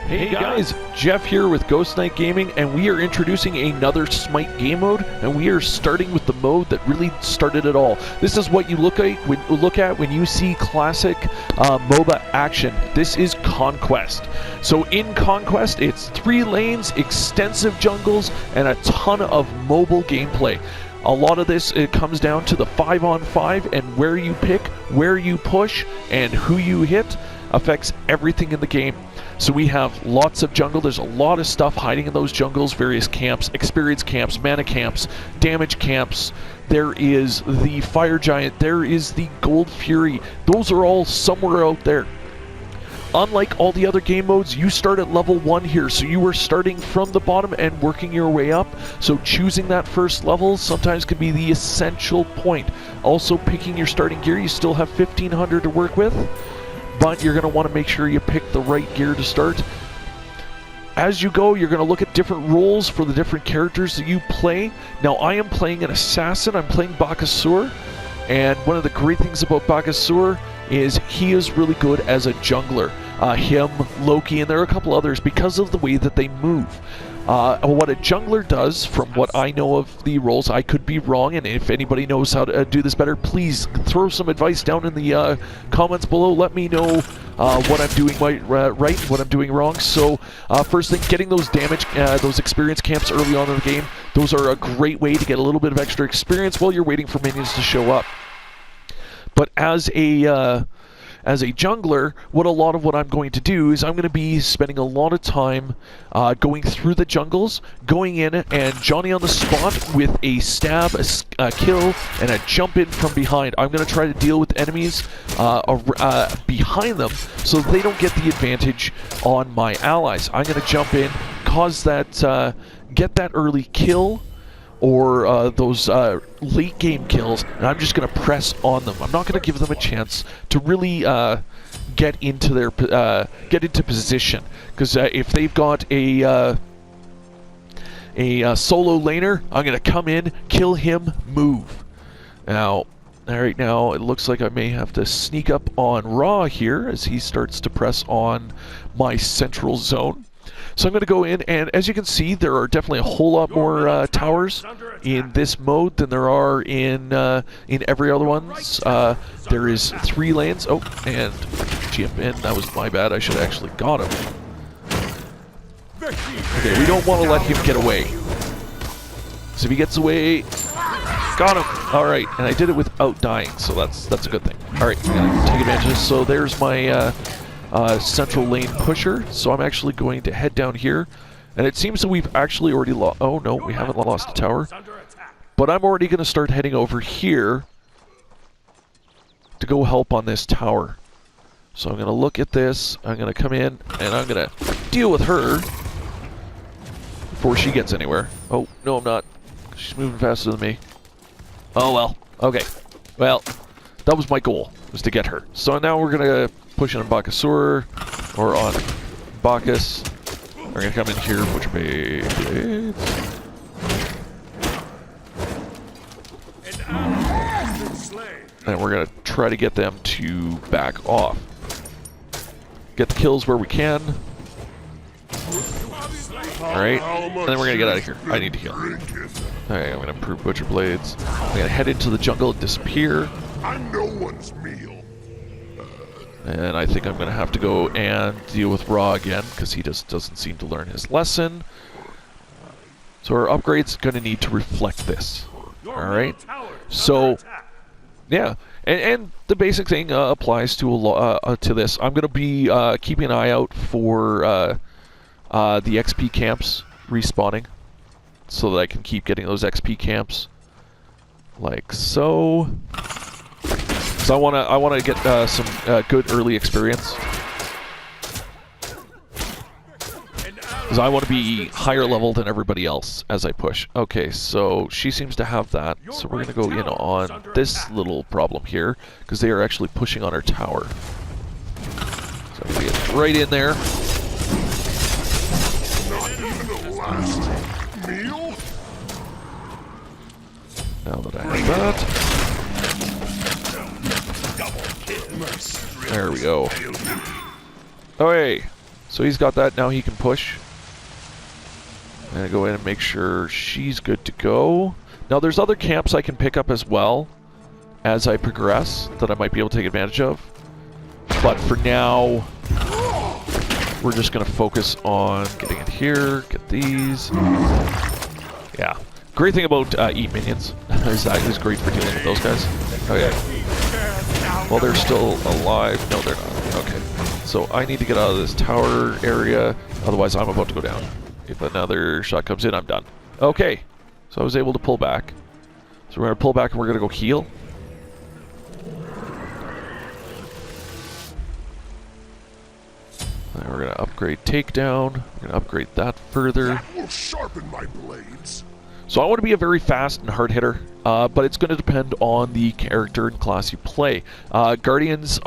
Hey guys, Jeff here with Ghost Knight Gaming, and we are introducing another Smite game mode, and we are starting with the mode that really started it all. This is what you look at when you see classic MOBA action. This is Conquest. So in Conquest, it's 3 lanes, extensive jungles, and a ton of mobile gameplay. A lot of this, it comes down to the 5-on-5 and where you pick, where you push, and who you hit affects everything in the game. So we have lots of jungle. There's a lot of stuff hiding in those jungles, various camps, experience camps, mana camps, damage camps. There is the Fire Giant. There is the Gold Fury. Those are all somewhere out there. Unlike all the other game modes, you start at level 1 here, so you are starting from the bottom and working your way up. So choosing that first level sometimes can be the essential point. Also picking your starting gear, you still have 1500 to work with, but you're going to want to make sure you pick the right gear to start. As you go, you're going to look at different roles for the different characters that you play. Now, I am playing an assassin. I'm playing Bakasur, and one of the great things about Bakasur is he is really good as a jungler. Him, Loki, and there are a couple others because of the way that they move. What a jungler does, from what I know of the roles, I could be wrong, and if anybody knows how to do this better, please throw some advice down in the comments below. Let me know what I'm doing right and what I'm doing wrong. So first thing, getting those damage, those experience camps early on in the game, those are a great way to get a little bit of extra experience while you're waiting for minions to show up. But as a jungler, what I'm going to do is I'm going to be spending a lot of time going through the jungles, going in and Johnny on the spot with a stab, a kill, and a jump in from behind. I'm going to try to deal with enemies behind them so they don't get the advantage on my allies. I'm going to jump in, cause that, get that early kill, or those late game kills, and I'm just going to press on them. I'm not going to give them a chance to really get into position, because if they've got a solo laner, I'm going to come in, kill him, move. Now, right now, it looks like I may have to sneak up on Raw here as he starts to press on my central zone. So I'm going to go in, and as you can see, there are definitely a whole lot more towers in this mode than there are in every other ones. There is 3 lanes. Oh, and jump in. That was my bad. I should have actually got him. Okay, we don't want to let him get away. So if he gets away, got him. All right, and I did it without dying, so that's a good thing. All right, gonna take advantage of this. So there's my central lane pusher, so I'm actually going to head down here, and it seems that we've actually already lost. Oh no, we haven't lost a tower, but I'm already going to start heading over here to go help on this tower. So I'm going to look at this, I'm going to come in, and I'm going to deal with her before she gets anywhere. Oh, no I'm not. She's moving faster than me. Oh well, okay. Well, that was my goal, was to get her. So now we're going to push on Bakasur, or on Bacchus. We're going to come in here, butcher blades. And we're going to try to get them to back off. Get the kills where we can. Alright, and then we're going to get out of here. I need to heal. Alright, I'm going to improve butcher blades. I'm going to head into the jungle and disappear. I'm no one's meal. And I think I'm going to have to go and deal with Raw again, because he just doesn't seem to learn his lesson. So our upgrade's going to need to reflect this. Alright? So, yeah. And the basic thing applies to this. I'm going to be keeping an eye out for the XP camps respawning, so that I can keep getting those XP camps. Like so. So I want to get some good early experience, because I want to be higher level than everybody else as I push. Okay, so she seems to have that, so we're going to go in on this little problem here, because they are actually pushing on our tower. So I'm going to get right in there. Now that I have that. There we go. Okay, So he's got that. Now he can push. I'm going to go in and make sure she's good to go. Now there's other camps I can pick up as well as I progress that I might be able to take advantage of. But for now, we're just going to focus on getting in here, get these. Yeah. Great thing about Eat Minions is that it's great for dealing with those guys. Okay. Well, they're still alive. No, they're not. Okay. So I need to get out of this tower area, otherwise I'm about to go down. If another shot comes in, I'm done. Okay. So I was able to pull back. So we're going to pull back and we're going to go heal. And we're going to upgrade takedown. We're going to upgrade that further. That will sharpen my blades. So I want to be a very fast and hard hitter, but it's going to depend on the character and class you play. Guardians,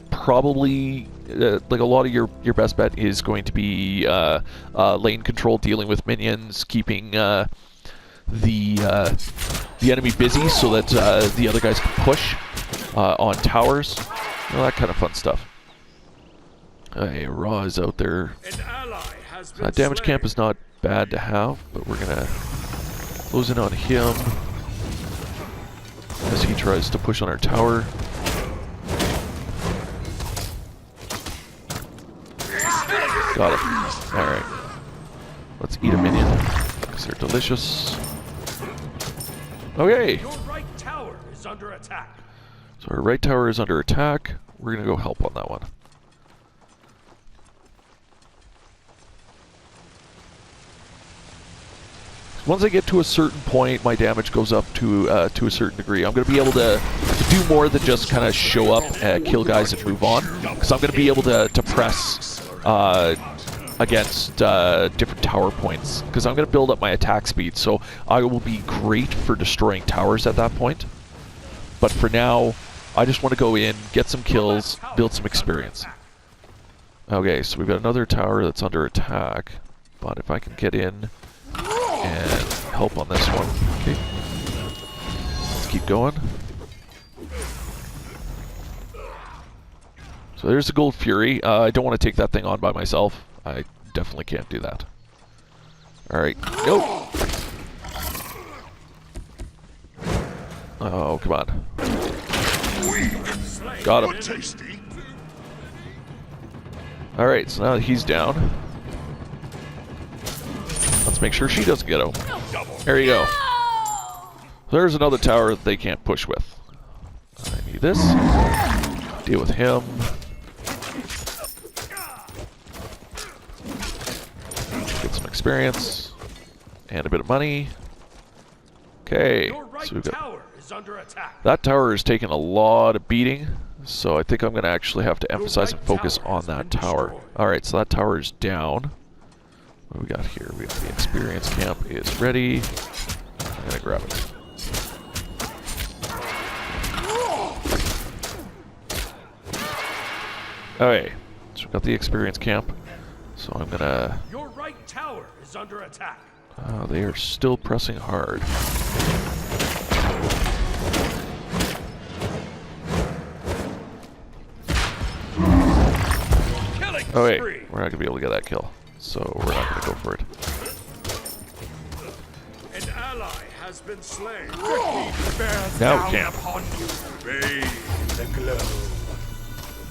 probably, like a lot of your best bet is going to be lane control, dealing with minions, keeping the enemy busy so that the other guys can push on towers, that kind of fun stuff. Hey, Ra is out there. That damage camp is not bad to have, but we're gonna close in on him as he tries to push on our tower. Got him. Alright. Let's eat a minion, because they're delicious. Okay! Your right tower is under attack. So our right tower is under attack. We're gonna go help on that one. Once I get to a certain point, my damage goes up to a certain degree. I'm going to be able to do more than just kind of show up, kill guys, and move on. Because I'm going to be able to press against different tower points. Because I'm going to build up my attack speed, so I will be great for destroying towers at that point. But for now, I just want to go in, get some kills, build some experience. Okay, so we've got another tower that's under attack. But if I can get in and help on this one. Okay. Let's keep going. So there's the Gold Fury. I don't want to take that thing on by myself. I definitely can't do that. Alright. Nope. Oh, come on. Got him. Alright, so now that he's down, let's make sure she doesn't get out. There you go. There's another tower that they can't push with. I need this. Deal with him. Get some experience. And a bit of money. Okay. So we've got... That tower is taking a lot of beating. So I think I'm going to actually have to emphasize and focus on that tower. Alright, so that tower is down. What do we got here? We got the experience camp is ready. I'm gonna grab it. Okay, so we've got the experience camp. So I'm gonna... Your right tower is under attack. They are still pressing hard. Okay, we're not gonna be able to get that kill. So we're not going to go for it. An ally has been slain. Now we can.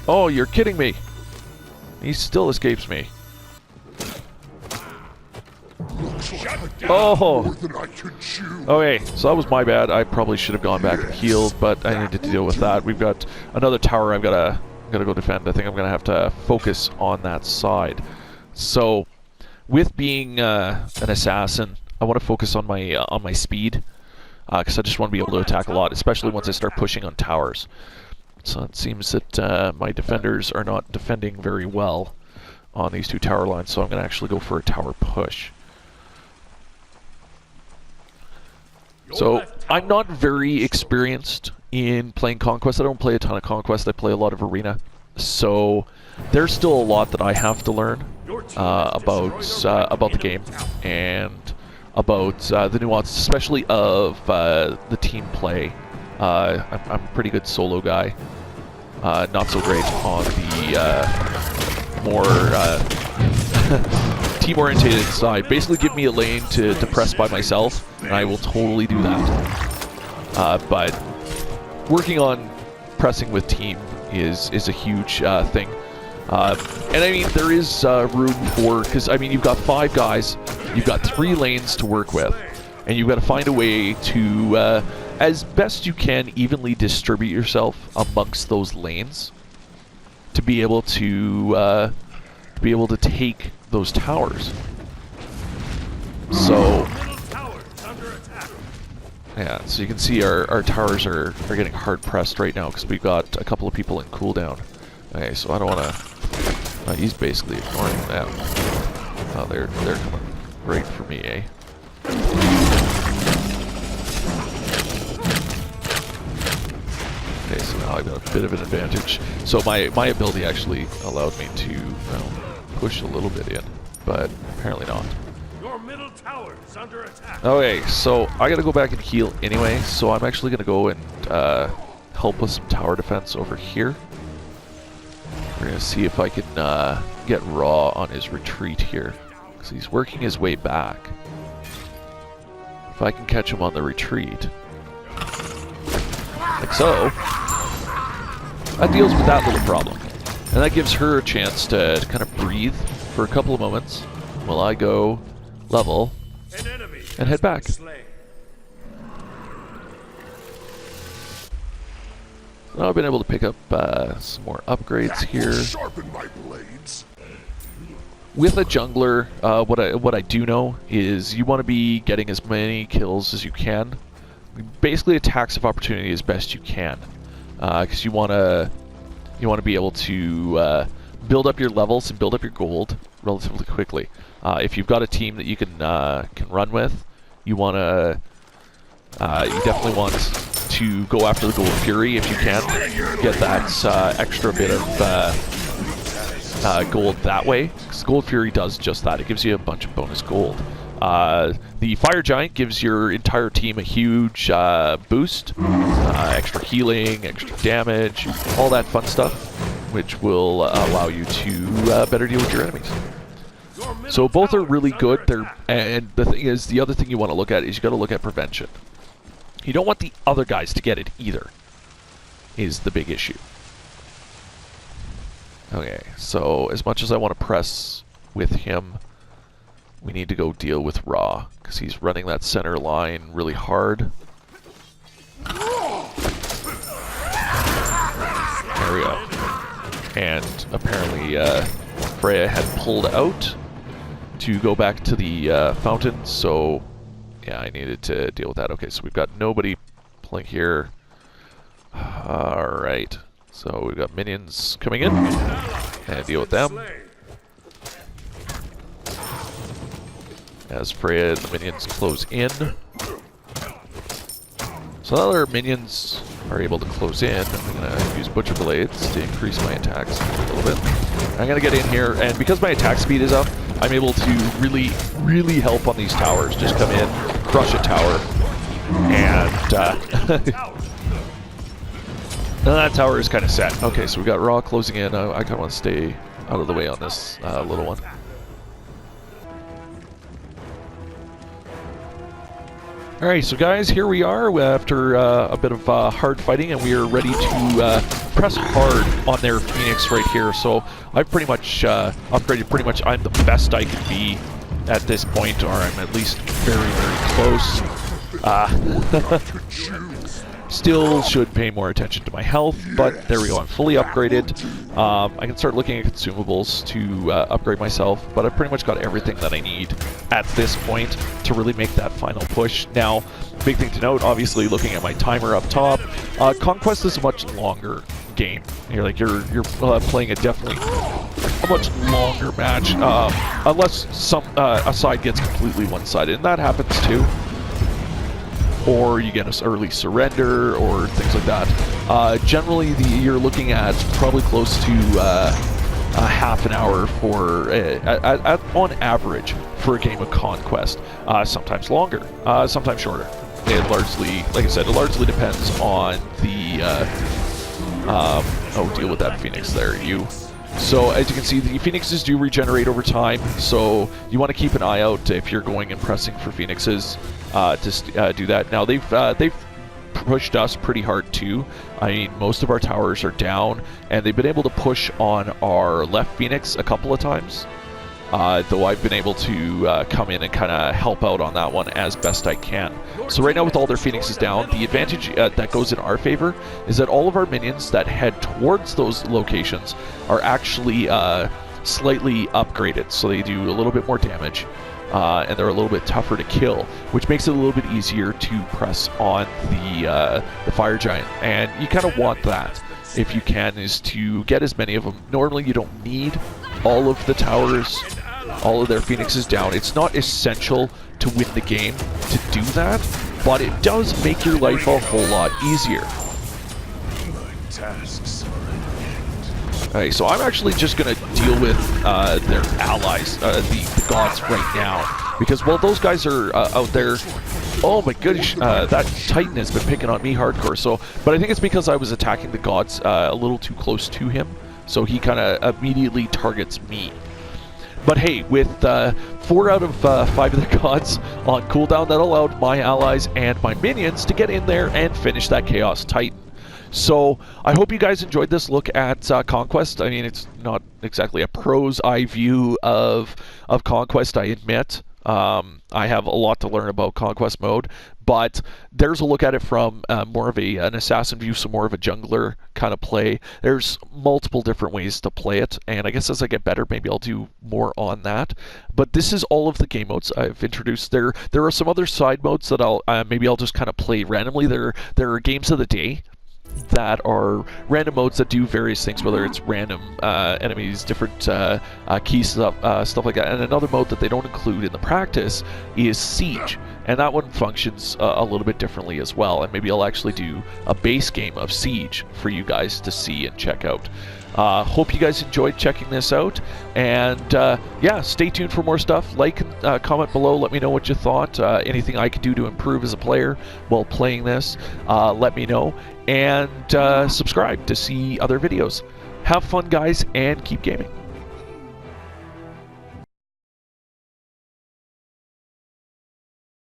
Oh, you're kidding me. He still escapes me. Oh. Okay, so that was my bad. I probably should have gone back and healed, but I needed to deal with that. We've got another tower I'm gonna go defend. I think I'm going to have to focus on that side. So, with being an assassin, I want to focus on my speed, because I just want to be able to attack a lot, especially once I start pushing on towers. So it seems that my defenders are not defending very well on these two tower lines, so I'm going to actually go for a tower push. So I'm not very experienced in playing Conquest. I don't play a ton of Conquest. I play a lot of Arena. So there's still a lot that I have to learn about the game and about the nuances, especially of the team play. I'm a pretty good solo guy. Not so great on more team-oriented side. Basically give me a lane to press by myself, and I will totally do that. But working on pressing with team is a huge thing. And I mean, there is room for, because I mean, you've got 5 guys, you've got 3 lanes to work with, and you've got to find a way to, as best you can, evenly distribute yourself amongst those lanes to be able to take those towers. So, yeah, so you can see our towers are getting hard pressed right now because we've got a couple of people in cooldown. Okay, so I don't want to. He's basically ignoring them. Oh, they're coming right for me, eh? Okay, so now I've got a bit of an advantage. So my ability actually allowed me to push a little bit in, but apparently not. Your middle tower is under attack. Okay, so I gotta go back and heal anyway, so I'm actually gonna go and help with some tower defense over here. We're gonna see if I can get Raw on his retreat here, because he's working his way back. If I can catch him on the retreat, like so, that deals with that little problem. And that gives her a chance to kind of breathe for a couple of moments while I go level and head back. Now I've been able to pick up some more upgrades here. Sharpen my blades. With a jungler, what I do know is you want to be getting as many kills as you can. Basically, attacks of opportunity as best you can, because you want to be able to build up your levels and build up your gold relatively quickly. If you've got a team that you can run with, you definitely want to go after the Gold Fury if you can. Get that extra bit of gold that way, because Gold Fury does just that. It gives you a bunch of bonus gold. The Fire Giant gives your entire team a huge boost, extra healing, extra damage, all that fun stuff, which will allow you to better deal with your enemies. So both are really good. And the thing is, the other thing you want to look at is you got to look at prevention. You don't want the other guys to get it either, is the big issue. Okay, so as much as I want to press with him, we need to go deal with Ra, because he's running that center line really hard. There we go. And apparently Freya had pulled out to go back to the fountain, so yeah, I needed to deal with that. Okay, so we've got nobody playing here. Alright, so we've got minions coming in, and deal with them. As Freya and the minions close in. So now that our minions are able to close in, I'm going to use Butcher Blades to increase my attacks a little bit. I'm going to get in here, and because my attack speed is up, I'm able to really, really help on these towers. Just come in, crush a tower, and that tower is kind of set. Okay, so we got Raw closing in. I kind of want to stay out of the way on this little one. Alright, so guys, here we are after a bit of hard fighting, and we are ready to press hard on their Phoenix right here. So I've pretty much upgraded pretty much. I'm the best I can be at this point, or I'm at least very, very close. Still should pay more attention to my health, but there we go. I'm fully upgraded. I can start looking at consumables to upgrade myself, but I've pretty much got everything that I need at this point to really make that final push. Now, big thing to note, obviously, looking at my timer up top, Conquest is a much longer game. You're playing definitely a much longer match, unless a side gets completely one-sided, and that happens too. Or you get an early surrender, or things like that. Generally, you're looking at probably close to a half an hour for, on average, for a game of Conquest. Sometimes longer, sometimes shorter. It largely, like I said, it largely depends on the... oh, deal with that Phoenix there, you. So as you can see, the Phoenixes do regenerate over time, so you want to keep an eye out if you're going and pressing for Phoenixes to do that. Now they've pushed us pretty hard too. I mean, most of our towers are down, and they've been able to push on our left Phoenix a couple of times. Though I've been able to come in and kind of help out on that one as best I can. So right now with all their Phoenixes down, the advantage that goes in our favor is that all of our minions that head towards those locations are actually slightly upgraded, so they do a little bit more damage, and they're a little bit tougher to kill, which makes it a little bit easier to press on the Fire Giant, and you kind of want that. If you can, is to get as many of them. Normally you don't need all of the towers, all of their Phoenixes down. It's not essential to win the game to do that, but it does make your life a whole lot easier. My tasks are Okay, so I'm actually just going to deal with their allies, the gods right now, because while those guys are out there, oh my goodness, that Titan has been picking on me hardcore. So, but I think it's because I was attacking the gods a little too close to him, so he kind of immediately targets me. But hey, with 4 out of 5 of the gods on cooldown, that allowed my allies and my minions to get in there and finish that Chaos Titan. So I hope you guys enjoyed this look at Conquest. I mean, it's not exactly a pro's eye view of Conquest, I admit. I have a lot to learn about Conquest mode, but there's a look at it from more of an assassin view, so more of a jungler kind of play. There's multiple different ways to play it, and I guess as I get better, maybe I'll do more on that. But this is all of the game modes I've introduced. There are some other side modes that maybe I'll just kind of play randomly. There are games of the day that are random modes that do various things, whether it's random enemies, different key stuff like that. And another mode that they don't include in the practice is Siege, and that one functions a little bit differently as well. And maybe I'll actually do a base game of Siege for you guys to see and check out. Hope you guys enjoyed checking this out, and yeah, stay tuned for more stuff. Like and comment below, let me know what you thought. Anything I can do to improve as a player while playing this, let me know. And subscribe to see other videos. Have fun, guys, and keep gaming.